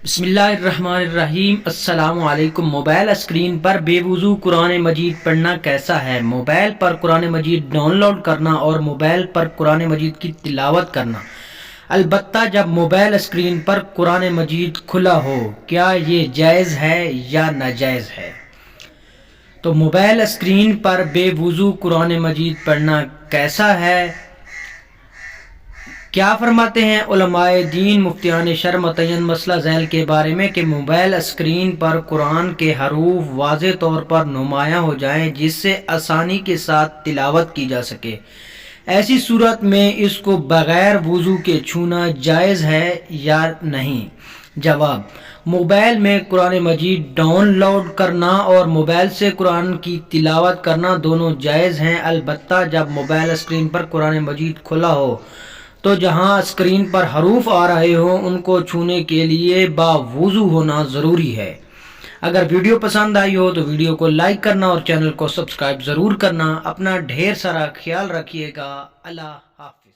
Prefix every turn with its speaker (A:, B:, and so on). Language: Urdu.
A: بسم اللہ الرحمن الرحیم۔ السلام علیکم۔ موبائل اسکرین پر بے وضو قرآن مجید پڑھنا کیسا ہے؟ موبائل پر قرآن مجید ڈاؤن لوڈ کرنا اور موبائل پر قرآن مجید کی تلاوت کرنا، البتہ جب موبائل اسکرین پر قرآن مجید کھلا ہو، کیا یہ جائز ہے یا ناجائز ہے؟ تو موبائل اسکرین پر بے وضو قرآن مجید پڑھنا کیسا ہے؟ کیا فرماتے ہیں علماء دین مفتیان شرع متعین مسئلہ ذیل کے بارے میں کہ موبائل اسکرین پر قرآن کے حروف واضح طور پر نمایاں ہو جائیں جس سے آسانی کے ساتھ تلاوت کی جا سکے، ایسی صورت میں اس کو بغیر وضو کے چھونا جائز ہے یا نہیں؟ جواب: موبائل میں قرآن مجید ڈاؤن لوڈ کرنا اور موبائل سے قرآن کی تلاوت کرنا دونوں جائز ہیں، البتہ جب موبائل اسکرین پر قرآن مجید کھلا ہو تو جہاں اسکرین پر حروف آ رہے ہوں ان کو چھونے کے لیے باوضو ہونا ضروری ہے۔ اگر ویڈیو پسند آئی ہو تو ویڈیو کو لائک کرنا اور چینل کو سبسکرائب ضرور کرنا۔ اپنا ڈھیر سارا خیال رکھیے گا۔ اللہ حافظ۔